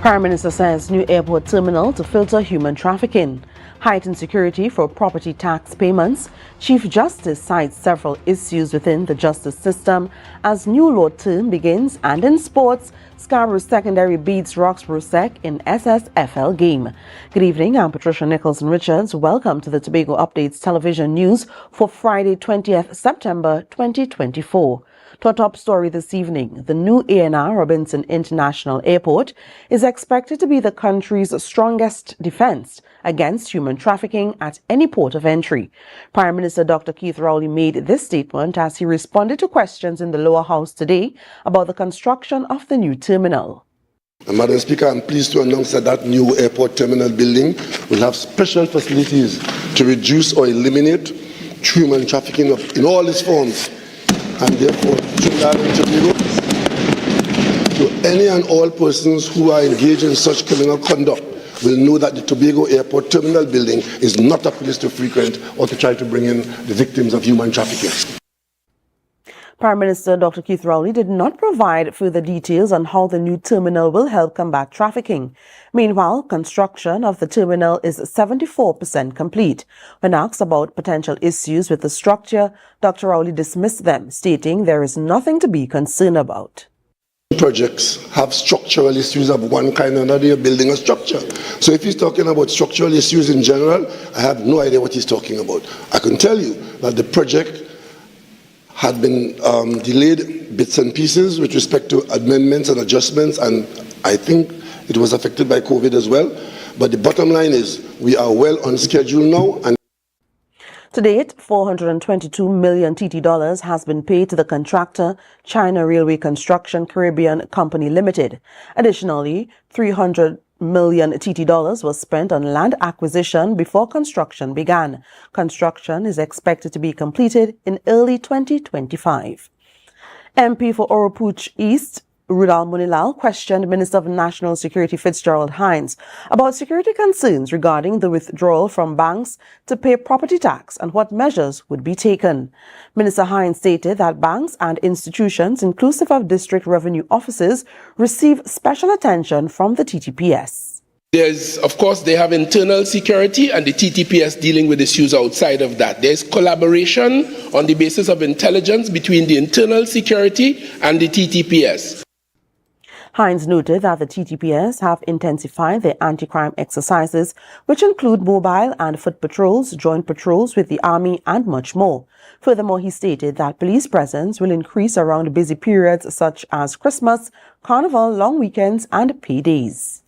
Prime Minister says new airport terminal to filter human trafficking. Heightened security for property tax payments. Chief Justice cites several issues within the justice system as new law term begins. And in sports, Scarborough Secondary beats Roxborough Sec in SSFL game. Good evening, I'm Patricia Nicholson Richards. Welcome to the Tobago Updates television news for Friday, 20th September 2024. To our top story this evening, the new ANR Robinson International Airport is expected to be the country's strongest defense against human trafficking at any port of entry. Prime Minister Dr. Keith Rowley made this statement as he responded to questions in the lower house today about the construction of the new terminal. Madam Speaker, I'm pleased to announce that that new airport terminal building will have special facilities to reduce or eliminate human trafficking in all its forms. And therefore, Trinidad and Tobago, to any and all persons who are engaged in such criminal conduct, will know that the Tobago Airport Terminal Building is not a place to frequent or to try to bring in the victims of human trafficking. Prime Minister Dr. Keith Rowley did not provide further details on how the new terminal will help combat trafficking. Meanwhile, construction of the terminal is 74% complete. When asked about potential issues with the structure, Dr. Rowley dismissed them, stating there is nothing to be concerned about. Projects have structural issues of one kind or another. You're building a structure. So if he's talking about structural issues in general, I have no idea what he's talking about. I can tell you that the project had been delayed bits and pieces with respect to amendments and adjustments, and I think it was affected by COVID as well. But the bottom line is we are well on schedule now. And to date, 422 million TT dollars has been paid to the contractor China Railway Construction Caribbean Company Limited. Additionally, 300 million TT dollars was spent on land acquisition before construction began. Construction is expected to be completed in early 2025. MP for Oropouche East, Rudal Munilal, questioned Minister of National Security Fitzgerald Hines about security concerns regarding the withdrawal from banks to pay property tax and what measures would be taken. Minister Hines stated that banks and institutions, inclusive of district revenue offices, receive special attention from the TTPS. Of course, they have internal security and the TTPS dealing with issues outside of that. There's collaboration on the basis of intelligence between the internal security and the TTPS. Hines noted that the TTPS have intensified their anti-crime exercises, which include mobile and foot patrols, joint patrols with the Army, and much more. Furthermore, he stated that police presence will increase around busy periods such as Christmas, Carnival, long weekends, and paydays.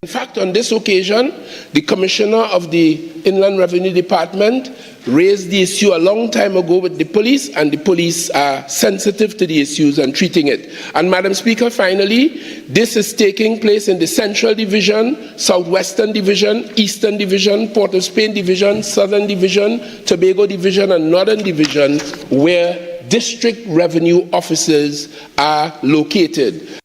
In fact, on this occasion, the Commissioner of the Inland Revenue Department raised the issue a long time ago with the police, and the police are sensitive to the issues and treating it. And Madam Speaker, finally, this is taking place in the Central Division, Southwestern Division, Eastern Division, Port of Spain Division, Southern Division, Tobago Division, and Northern Division, where district revenue offices are located.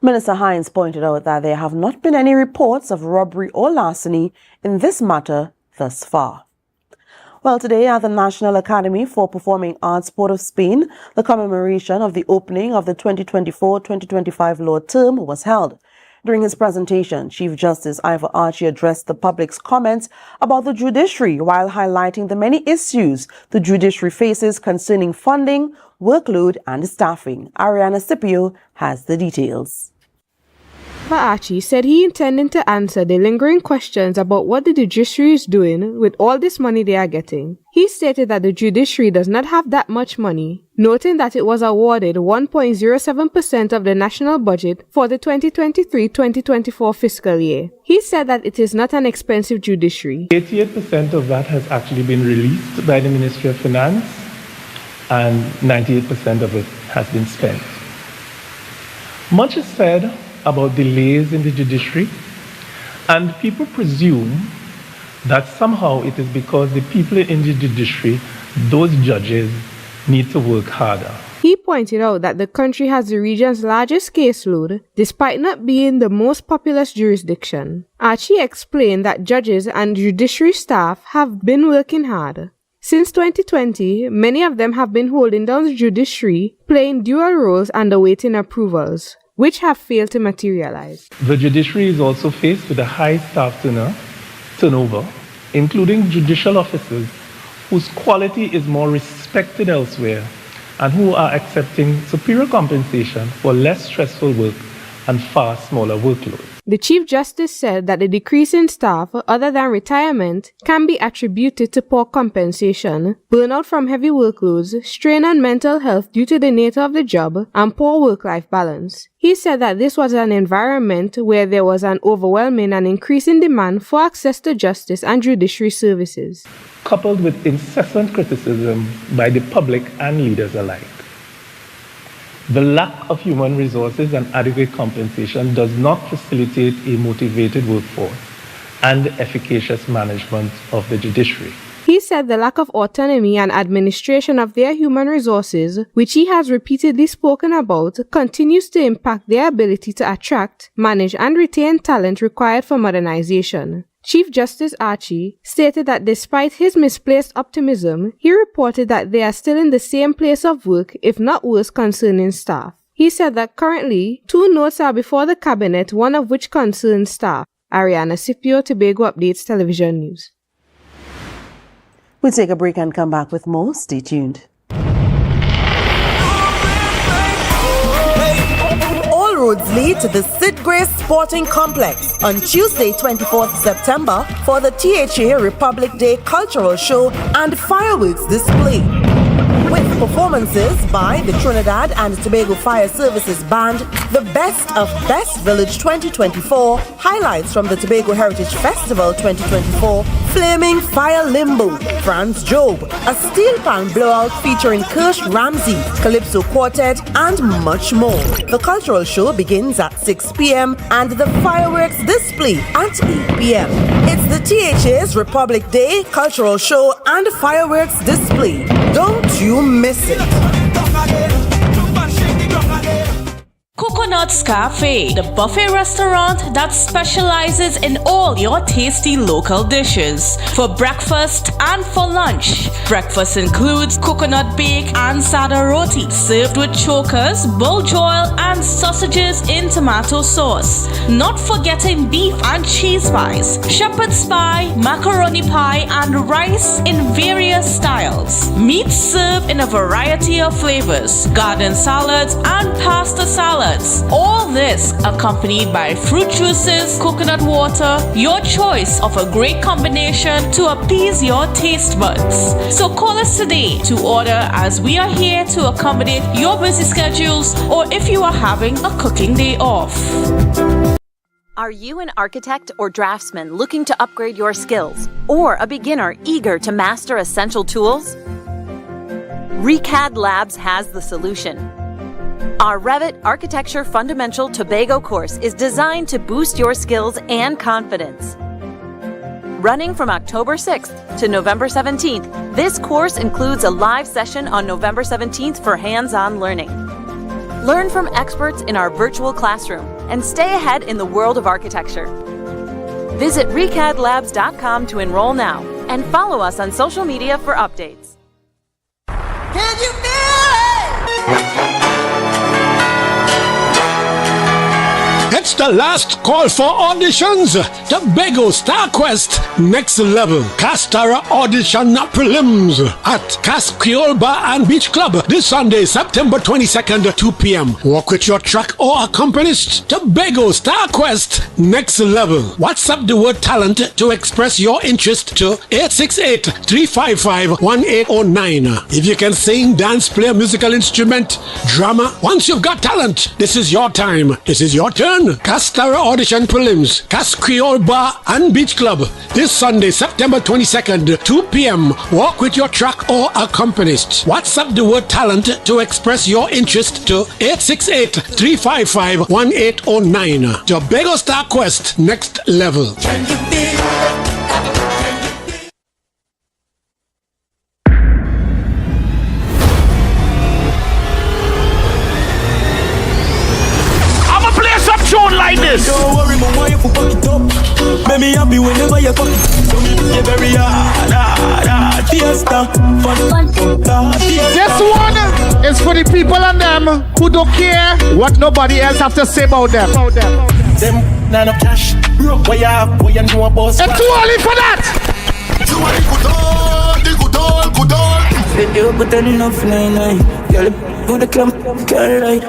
Minister Hines pointed out that there have not been any reports of robbery or larceny in this matter thus far. Well, today at the National Academy for Performing Arts, Port of Spain, the commemoration of the opening of the 2024-2025 law term was held. During his presentation, Chief Justice Ivor Archie addressed the public's comments about the judiciary while highlighting the many issues the judiciary faces concerning funding, workload, and staffing. Ariana Scipio has the details. Archie said he intended to answer the lingering questions about what the judiciary is doing with all this money they are getting. He stated that the judiciary does not have that much money, noting that it was awarded 1.07% of the national budget for the 2023-2024 fiscal year. He said that it is not an expensive judiciary. 88% of that has actually been released by the Ministry of Finance, and 98% of it has been spent. Much is said about delays in the judiciary, and people presume that somehow it is because the people in the judiciary, those judges, need to work harder. He pointed out that the country has the region's largest caseload, despite not being the most populous jurisdiction. Archie explained that judges and judiciary staff have been working hard. Since 2020, many of them have been holding down the judiciary, playing dual roles and awaiting approvals. which have failed to materialize. The judiciary is also faced with a high staff turnover, including judicial officers whose quality is more respected elsewhere and who are accepting superior compensation for less stressful work and far smaller workloads. The Chief Justice said that the decrease in staff, other than retirement, can be attributed to poor compensation, burnout from heavy workloads, strain on mental health due to the nature of the job, and poor work-life balance. He said that this was an environment where there was an overwhelming and increasing demand for access to justice and judiciary services, coupled with incessant criticism by the public and leaders alike. The lack of human resources and adequate compensation does not facilitate a motivated workforce and efficacious management of the judiciary. He said the lack of autonomy and administration of their human resources, which he has repeatedly spoken about, continues to impact their ability to attract, manage, and retain talent required for modernization. Chief Justice Archie stated that despite his misplaced optimism, he reported that they are still in the same place of work, if not worse, concerning staff. He said that currently, 2 notes are before the cabinet, one of which concerns staff. Ariana Scipio, Tobago Updates Television News. We'll take a break and come back with more. Stay tuned. Roads lead to the Sid Grace Sporting Complex on Tuesday, 24th September for the THA Republic Day Cultural Show and Fireworks Display. With performances by the Trinidad and Tobago Fire Services Band, the Best of Best Village 2024, highlights from the Tobago Heritage Festival 2024, Flaming Fire Limbo, Franz Job, a steel pan blowout featuring Kirsch Ramsey, Calypso Quartet, and much more. The cultural show begins at 6 p.m. and the fireworks display at 8 p.m. It's the THA's Republic Day Cultural Show and Fireworks Display. Don't you miss it. Coconut's Cafe, the buffet restaurant that specializes in all your tasty local dishes. For breakfast and for lunch. Breakfast includes coconut bake and sada roti, served with chokers, buljoil, and sausages in tomato sauce. Not forgetting beef and cheese pies, shepherd's pie, macaroni pie, and rice in various styles. Meat served in a variety of flavors, garden salads, and pasta salads. All this accompanied by fruit juices, coconut water, your choice of a great combination to appease your taste buds. So call us today to order, as we are here to accommodate your busy schedules or if you are having a cooking day off. Are you an architect or draftsman looking to upgrade your skills, or a beginner eager to master essential tools? ReCAD Labs has the solution. Our Revit Architecture Fundamental Tobago course is designed to boost your skills and confidence. Running from October 6th to November 17th, this course includes a live session on November 17th for hands-on learning. Learn from experts in our virtual classroom and stay ahead in the world of architecture. Visit recadlabs.com to enroll now and follow us on social media for updates. Can you feel it? It's the last call for auditions. Tobago Star Quest Next Level Castara Audition Prelims at Creole Bar and Beach Club this Sunday, September 22nd, 2 p.m. Walk with your track or accompanist. Tobago Star Quest Next Level. WhatsApp the word talent to express your interest to 868-355-1809. If you can sing, dance, play a musical instrument, drama, once you've got talent, this is your time. This is your turn. Castara Audition Prelims, Creole Bar and Beach Club this Sunday, September 22nd, 2 p.m. Walk with your track or accompanist. WhatsApp the word talent to express your interest to 868-355-1809. Tobago Star Quest Next Level. Like this. Don't worry, my wife will fuck it up. Make me happy whenever you fuck it. So me do you very hard, fiesta, fun, fiesta. This one. is for the people and them who don't care what nobody else have to say about them. Them none of cash, broke where you have, boy, you know about. It's too early for that. Too early, good all. They do put enough 99. Girl, put the clamp, girl, right.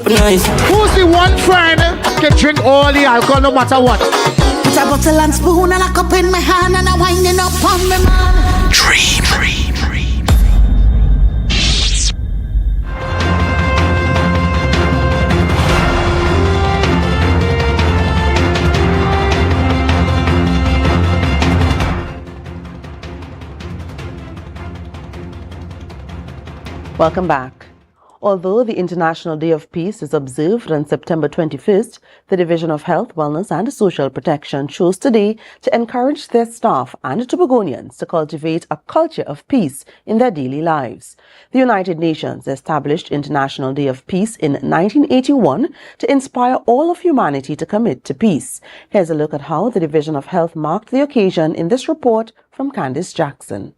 Nice. Who's the one friend can drink all the alcohol no matter what? Put a bottle and spoon and a cup in my hand and a winding up on me man. Dream. Welcome back. Although the International Day of Peace is observed on September 21st, the Division of Health, Wellness and Social Protection chose today to encourage their staff and Tobagonians to cultivate a culture of peace in their daily lives. The United Nations established International Day of Peace in 1981 to inspire all of humanity to commit to peace. Here's a look at how the Division of Health marked the occasion in this report from Candice Jackson.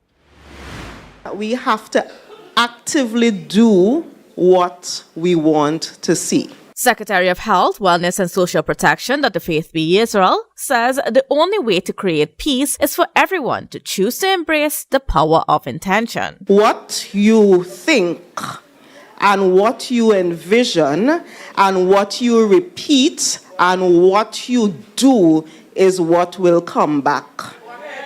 We have to actively do what we want to see. Secretary of Health, Wellness and Social Protection, Dr. Faith B. Israel, says the only way to create peace is for everyone to choose to embrace the power of intention. What you think and what you envision and what you repeat and what you do is what will come back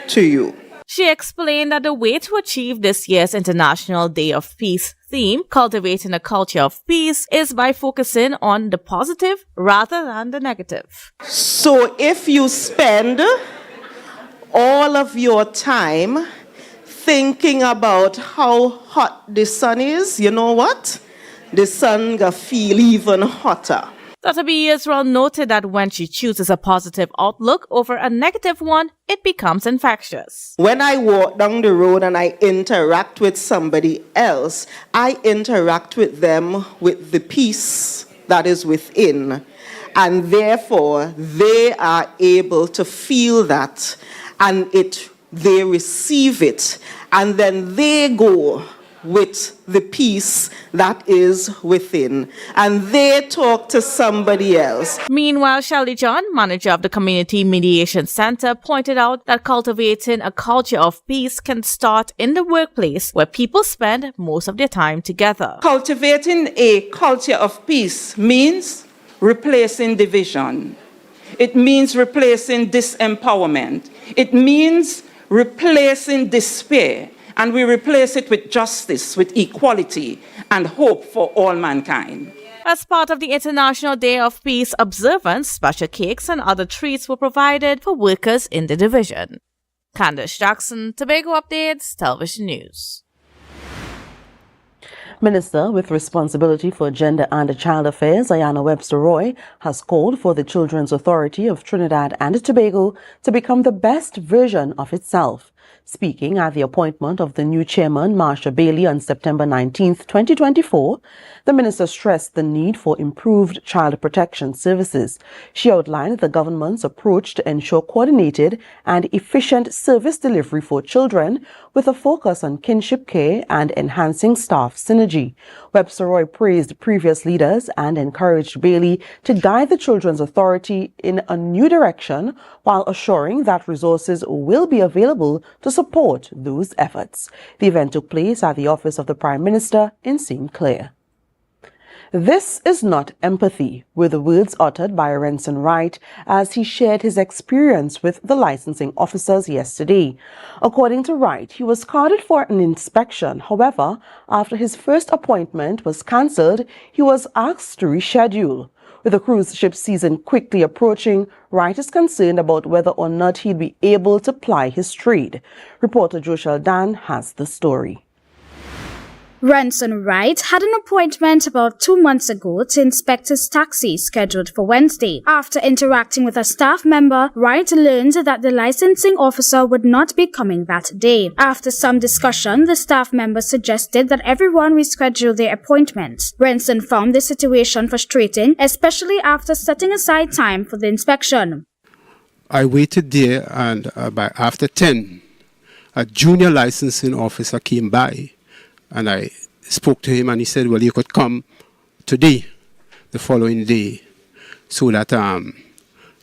to you. She explained that the way to achieve this year's International Day of Peace theme, cultivating a culture of peace, is by focusing on the positive rather than the negative. So if you spend all of your time thinking about how hot the sun is, you know what? The sun gonna feel even hotter. Dr. B. Israel noted that when she chooses a positive outlook over a negative one, it becomes infectious. When I walk down the road and I interact with somebody else, I interact with them with the peace that is within. And therefore, they are able to feel that and they receive it. And then they go with the peace that is within. And they talk to somebody else. Meanwhile, Shelly John, manager of the Community Mediation Center, pointed out that cultivating a culture of peace can start in the workplace where people spend most of their time together. Cultivating a culture of peace means replacing division. It means replacing disempowerment. It means replacing despair. And we replace it with justice, with equality, and hope for all mankind. As part of the International Day of Peace observance, special cakes and other treats were provided for workers in the division. Candice Jackson, Tobago Updates, Television News. Minister with responsibility for Gender and Child Affairs, Ayanna Webster Roy, has called for the Children's Authority of Trinidad and Tobago to become the best version of itself. Speaking at the appointment of the new chairman, Marsha Bailey, on September 19, 2024, the minister stressed the need for improved child protection services. She outlined the government's approach to ensure coordinated and efficient service delivery for children, with a focus on kinship care and enhancing staff synergy. Webster Roy praised previous leaders and encouraged Bailey to guide the Children's Authority in a new direction while assuring that resources will be available to support those efforts. The event took place at the office of the Prime Minister in St. Clair. This is not empathy, were the words uttered by Renson Wright as he shared his experience with the licensing officers yesterday. According to Wright, he was carded for an inspection. However, after his first appointment was cancelled, he was asked to reschedule. With the cruise ship season quickly approaching, Wright is concerned about whether or not he'd be able to ply his trade. Reporter Joshua Dan has the story. Renson Wright had an appointment about 2 months ago to inspect his taxi scheduled for Wednesday. After interacting with a staff member, Wright learned that the licensing officer would not be coming that day. After some discussion, the staff member suggested that everyone reschedule their appointments. Renson found the situation frustrating, especially after setting aside time for the inspection. I waited there, and after 10, a junior licensing officer came by. And I spoke to him and he said, well, you could come today, the following day, so that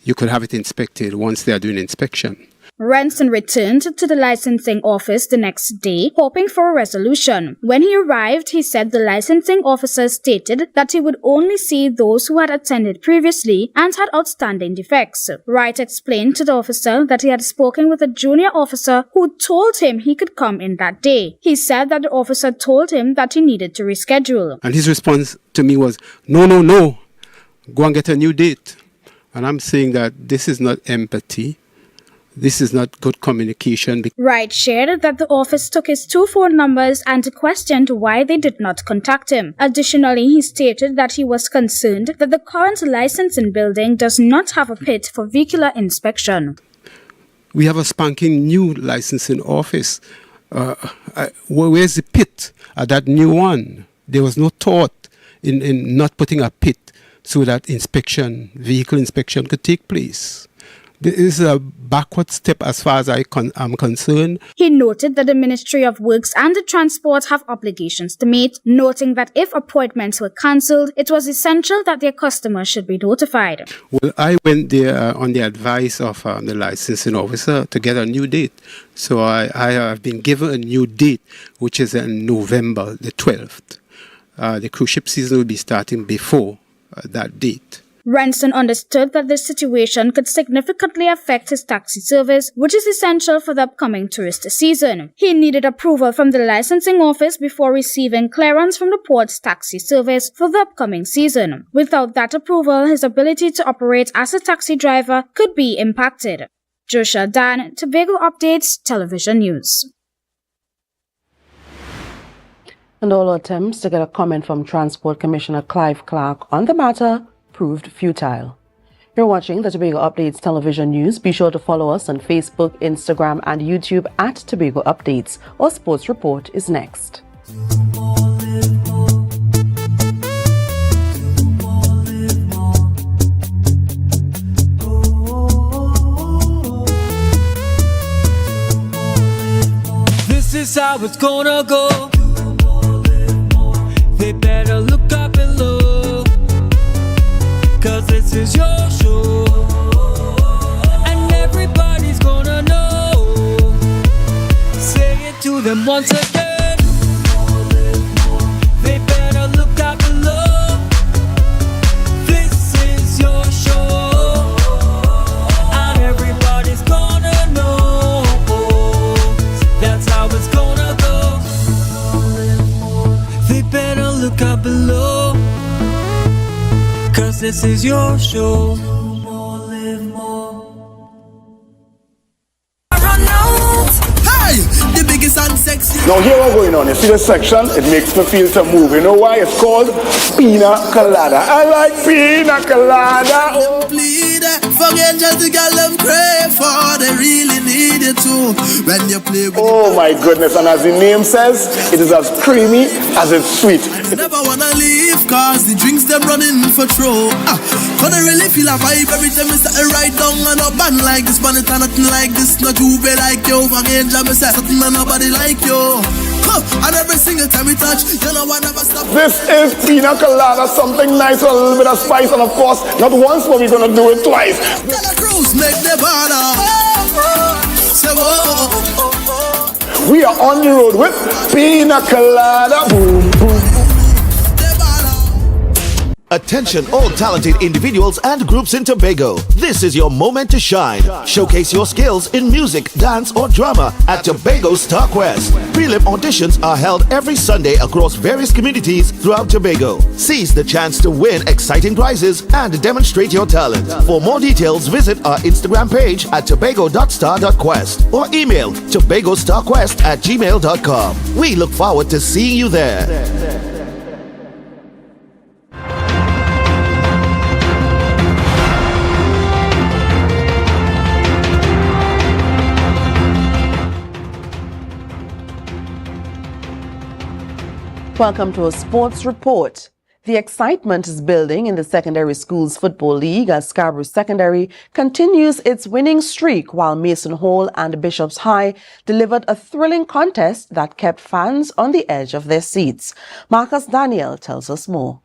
you could have it inspected once they are doing inspection. Renson returned to the licensing office the next day, hoping for a resolution. When he arrived, he said the licensing officer stated that he would only see those who had attended previously and had outstanding defects. Wright explained to the officer that he had spoken with a junior officer who told him he could come in that day. He said that the officer told him that he needed to reschedule. And his response to me was, no, go and get a new date. And I'm saying that this is not empathy. This is not good communication. Wright shared that the office took his 2 phone numbers and questioned why they did not contact him. Additionally, he stated that he was concerned that the current licensing building does not have a pit for vehicular inspection. We have a spanking new licensing office. Where's the pit at that new one? There was no thought in not putting a pit so that vehicle inspection could take place. This is a backward step as far as I'm concerned. He noted that the Ministry of Works and Transport have obligations to meet, noting that if appointments were cancelled, it was essential that their customers should be notified. Well, I went there on the advice of the licensing officer to get a new date. So I have been given a new date, which is in November the 12th. The cruise ship season will be starting before that date. Renson understood that this situation could significantly affect his taxi service, which is essential for the upcoming tourist season. He needed approval from the licensing office before receiving clearance from the port's taxi service for the upcoming season. Without that approval, his ability to operate as a taxi driver could be impacted. Joshua Dan, Tobago Updates, Television News. And all attempts to get a comment from Transport Commissioner Clive Clark on the matter proved futile. You're watching the Tobago Updates Television News. Be sure to follow us on Facebook, Instagram, and YouTube at Tobago Updates. Our Sports Report is next. This is how it's gonna go. They better look up and look, 'cause this is your show, and everybody's gonna know. Say it to them once again. They better look up and look. This is your show, and everybody's gonna know. That's how it's gonna go. They better look up below, 'cause this is your show. Hey, the biggest and sexy. Now here what's going on. You see this section? It makes me feel to move. You know why? It's called Pina Colada. I like Pina Colada. Oh. Plead for angels to get them pray for. They really need it too. When you play with Oh my goodness. And as the name says, it is as creamy as it's sweet. never wanna leave, 'cause the drinks them running for throw. Gonna really feel a vibe every time I start right down and up and like this, but it's nothing like this. Not you be like you, for angel me say something and nobody like you. And every single time we touch, you know I never stop. This is Pina Colada, something nice with a little bit of spice, and of course, not once, but we're gonna do it twice. Tell a cruise, make the banner. Say whoa. We are on the road with Pina Colada. Boom, boom. Attention all talented individuals and groups in Tobago. This is your moment to shine. Showcase your skills in music, dance or drama at Tobago Star Quest. Prelim auditions are held every Sunday across various communities throughout Tobago. Seize the chance to win exciting prizes and demonstrate your talent. For more details, visit our Instagram page at tobago.star.quest or email tobagostarquest@gmail.com. We look forward to seeing you there. Welcome to a sports report. The excitement is building in the Secondary Schools Football League as Scarborough Secondary continues its winning streak while Mason Hall and Bishops High delivered a thrilling contest that kept fans on the edge of their seats. Marcus Daniel tells us more.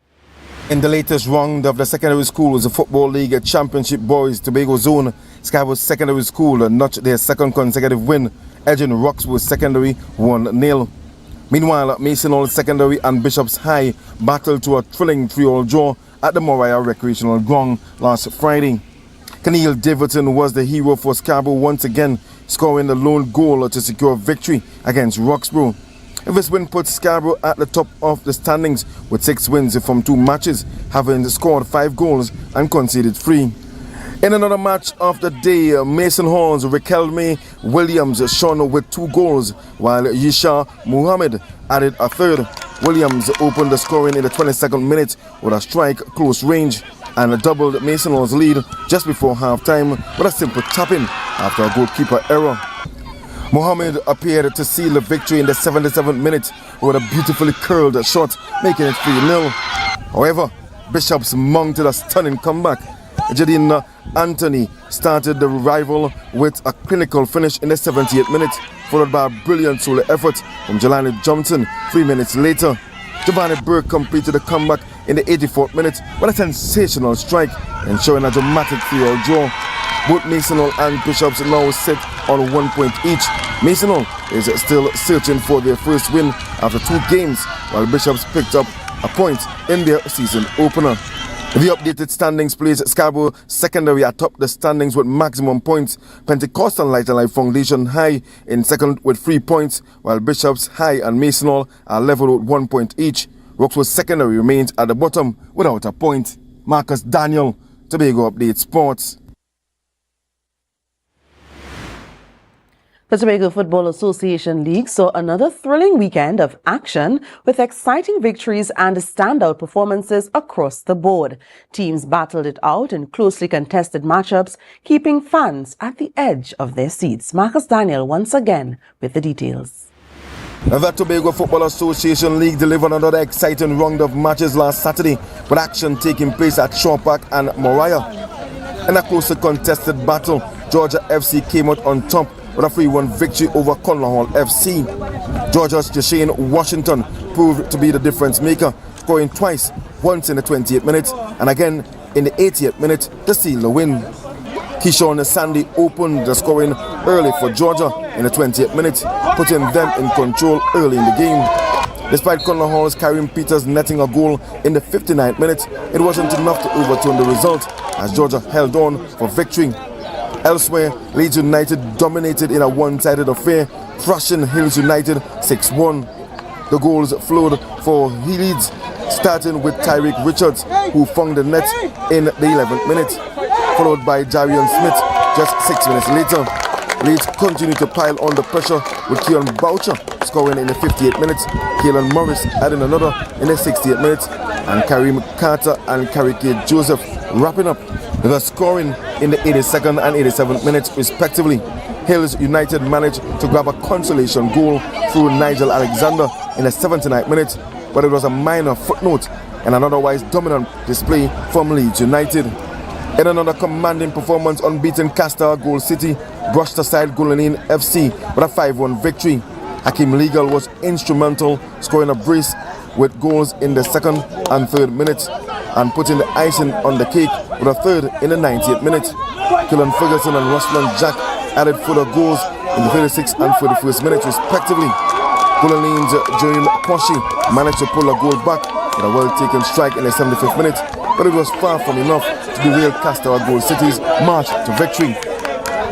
In the latest round of the Secondary Schools Football League Championship Boys Tobago Zone, Scarborough Secondary School notched their second consecutive win, edging Roxburgh Secondary 1-0. Meanwhile, Mason Hall Secondary and Bishops High battled to a thrilling 3-all draw at the Moriah Recreational Ground last Friday. Keneal Davidson was the hero for Scarborough once again, scoring the lone goal to secure victory against Roxburgh. This win puts Scarborough at the top of the standings with 6 wins from 2 matches, having scored 5 goals and conceded 3. In another match of the day, Mason Hall's Riquelme Williams shone with 2 goals, while Yisha Muhammad added a third. Williams opened the scoring in the 22nd minute with a strike close range and doubled Mason Hall's lead just before half-time with a simple tap-in after a goalkeeper error. Muhammad appeared to seal the victory in the 77th minute with a beautifully curled shot, making it 3-0. However, Bishops mounted a stunning comeback. Jadine Anthony started the rival with a clinical finish in the 78th minute, followed by a brilliant solo effort from Jelani Johnson 3 minutes later. Giovanni Burke completed the comeback in the 84th minute with a sensational strike, ensuring a dramatic 3-all draw. Both Mason Hall and Bishops now sit on 1 point each. Mason Hall is still searching for their first win after 2 games, while Bishops picked up a point in their season opener. The updated standings place Scarborough Secondary atop the standings with maximum points. Pentecostal Light and Life Foundation High in second with 3 points, while Bishops High and Mason Hall are level with 1 point each. Roxburgh Secondary remains at the bottom without a point. Marcus Daniel, Tobago Update Sports. The Tobago Football Association League saw another thrilling weekend of action with exciting victories and standout performances across the board. Teams battled it out in closely contested matchups, keeping fans at the edge of their seats. Marcus Daniel once again with the details. The Tobago Football Association League delivered another exciting round of matches last Saturday, with action taking place at Shaw Park and Moriah. In a closely contested battle, Georgia FC came out on top with a 3-1 victory over Conlon Hall FC. Georgia's Jashane Washington proved to be the difference maker, scoring twice, once in the 28th minute and again in the 80th minute to seal the win. Keyshawn Sandy opened the scoring early for Georgia in the 20th minute, putting them in control early in the game. Despite Conlon Hall's Karim Peters netting a goal in the 59th minute, it wasn't enough to overturn the result as Georgia held on for victory. Elsewhere, Leeds United dominated in a one-sided affair, thrashing Hills United 6-1. The goals flowed for Leeds, starting with Tyreek Richards, who found the net in the 11th minute, followed by Jarion Smith just 6 minutes later. Leeds continued to pile on the pressure with Keon Boucher scoring in the 58th minute, Keelan Morris adding another in the 60th minute, and Kareem Carter and Karike Joseph wrapping up the scoring in the 82nd and 87th minutes respectively. Hills United managed to grab a consolation goal through Nigel Alexander in the 79th minute, but it was a minor footnote and an otherwise dominant display from Leeds United. In another commanding performance, unbeaten Castor Gold City brushed aside Gulanin FC with a 5-1 victory. Hakeem Legal was instrumental, scoring a brace with goals in the 2nd and 3rd minutes and putting the icing on the cake with a third in the 90th minute. Killen Ferguson and Ruslan Jack added further goals in the 36th and 31st minutes respectively. Gulanin's Jerome Poshi managed to pull a goal back with a well-taken strike in the 75th minute, but it was far from enough to derail Castor Gold City's march to victory.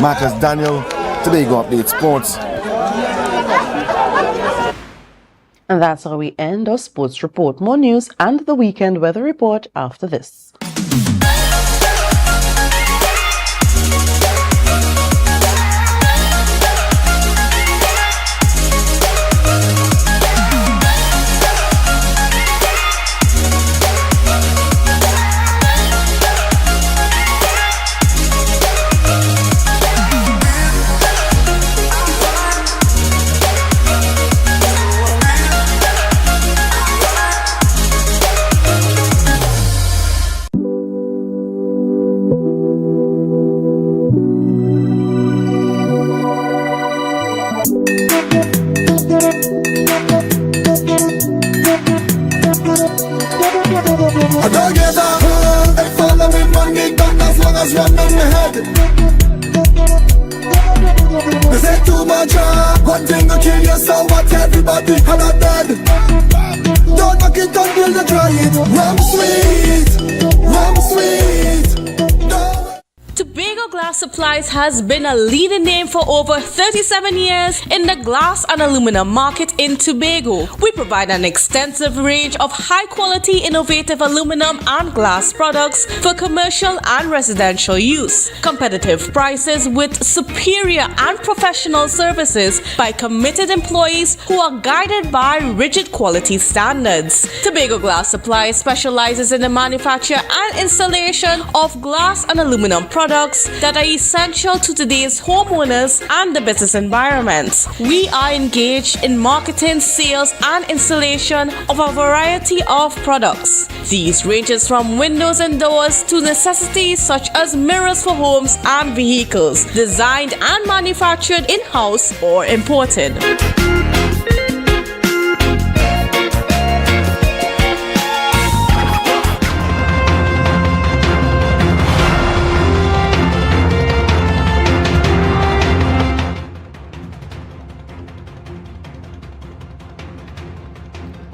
Marcus Daniel, Tobago Update Sports. And that's how we end our sports report. More news and the weekend weather report after this. one in my head. They say too much, one thing will kill you, so what everybody had a dead. Don't knock it until you try it. Rum sweet, Tobago Glass Supplies has been a leading name for over 37 years in the glass and aluminum market in Tobago. We provide an extensive range of high-quality, innovative aluminum and glass products for commercial and residential use. Competitive prices with superior and professional services by committed employees who are guided by rigid quality standards. Tobago Glass Supplies specializes in the manufacture and installation of glass and aluminum products that are essential to today's homeowners and the business environment. We are engaged in marketing, sales, and installation of a variety of products. These ranges from windows and doors to necessities such as mirrors for homes and vehicles, designed and manufactured in-house or imported.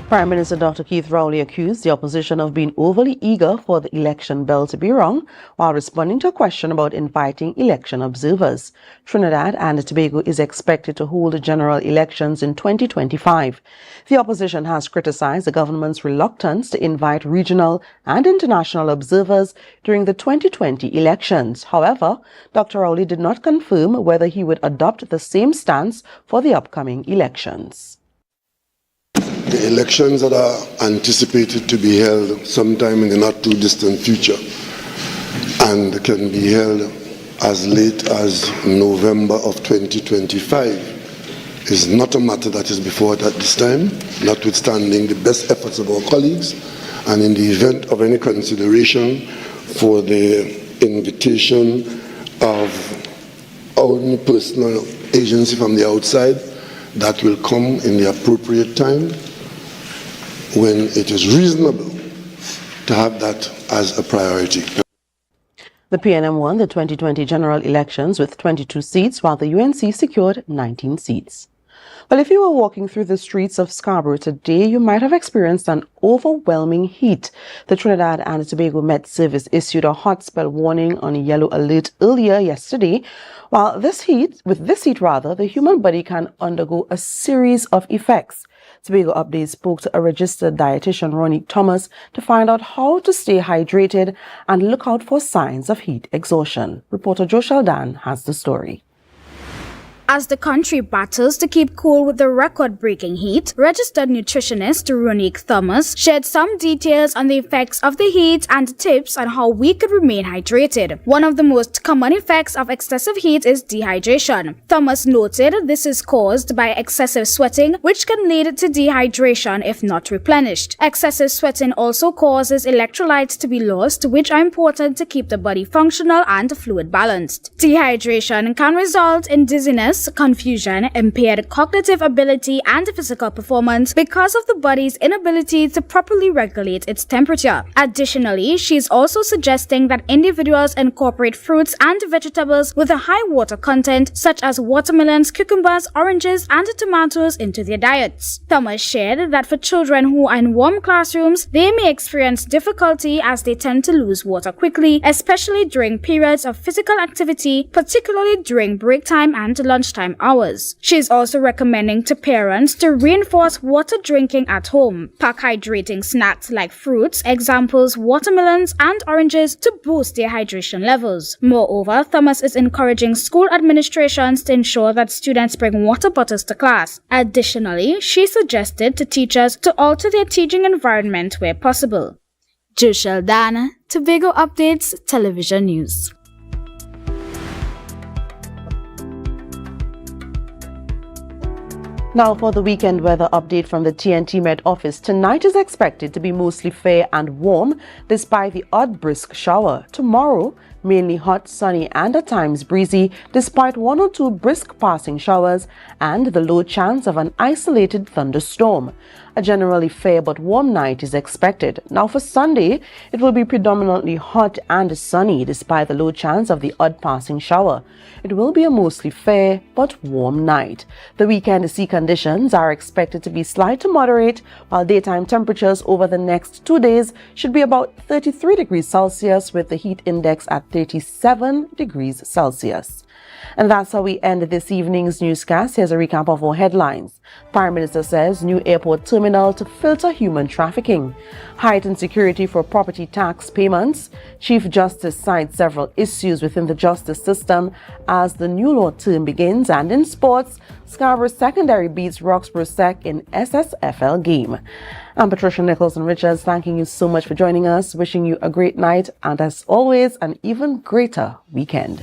Prime Minister Dr. Keith Rowley accused the opposition of being overly eager for the election bell to be rung while responding to a question about inviting election observers. Trinidad and Tobago is expected to hold general elections in 2025. The opposition has criticized the government's reluctance to invite regional and international observers during the 2020 elections. However, Dr. Rowley did not confirm whether he would adopt the same stance for the upcoming elections. The elections that are anticipated to be held sometime in the not too distant future and can be held as late as November of 2025 is not a matter that is before it at this time, notwithstanding the best efforts of our colleagues, and in the event of any consideration for the invitation of our own personal agency from the outside, that will come in the appropriate time when it is reasonable to have that as a priority. The PNM won the 2020 general elections with 22 seats, while the UNC secured 19 seats. Well, if you were walking through the streets of Scarborough today, you might have experienced an overwhelming heat. The Trinidad and Tobago Met Service issued a hot spell warning on a yellow alert earlier yesterday. While with this heat, the human body can undergo a series of effects. Tobago Update spoke to a registered dietitian, Ronnie Thomas, to find out how to stay hydrated and look out for signs of heat exhaustion. Reporter Joe Sheldon has the story. As the country battles to keep cool with the record-breaking heat, registered nutritionist Ronique Thomas shared some details on the effects of the heat and tips on how we could remain hydrated. One of the most common effects of excessive heat is dehydration. Thomas noted this is caused by excessive sweating, which can lead to dehydration if not replenished. Excessive sweating also causes electrolytes to be lost, which are important to keep the body functional and fluid balanced. Dehydration can result in dizziness, confusion, impaired cognitive ability, and physical performance because of the body's inability to properly regulate its temperature. Additionally, she is also suggesting that individuals incorporate fruits and vegetables with a high water content, such as watermelons, cucumbers, oranges, and tomatoes into their diets. Thomas shared that for children who are in warm classrooms, they may experience difficulty as they tend to lose water quickly, especially during periods of physical activity, particularly during break time and lunchtime hours. She is also recommending to parents to reinforce water drinking at home. Pack hydrating snacks like fruits, examples watermelons and oranges, to boost their hydration levels. Moreover, Thomas is encouraging school administrations to ensure that students bring water bottles to class. Additionally, she suggested to teachers to alter their teaching environment where possible. Jo Sheldon, Tobago Updates Television News. Now for the weekend weather update from the TNT Met office. Tonight is expected to be mostly fair and warm despite the odd brisk shower. Tomorrow, Mainly hot, sunny, and at times breezy, despite 1 or 2 brisk passing showers and the low chance of an isolated thunderstorm. A generally fair but warm night is expected. Now for Sunday, it will be predominantly hot and sunny despite the low chance of the odd passing shower. It will be a mostly fair but warm night. The weekend sea conditions are expected to be slight to moderate, while daytime temperatures over the next 2 days should be about 33 degrees Celsius with the heat index at 37 degrees Celsius. And that's how we end this evening's newscast. Here's a recap of our headlines. Prime Minister says new airport terminal to filter human trafficking. Heightened security for property tax payments. Chief Justice cites several issues within the justice system as the new law term begins. And in sports, Scarborough Secondary beats Roxborough Sec in SSFL game. I'm Patricia Nicholson-Richards, thanking you so much for joining us, wishing you a great night and as always, an even greater weekend.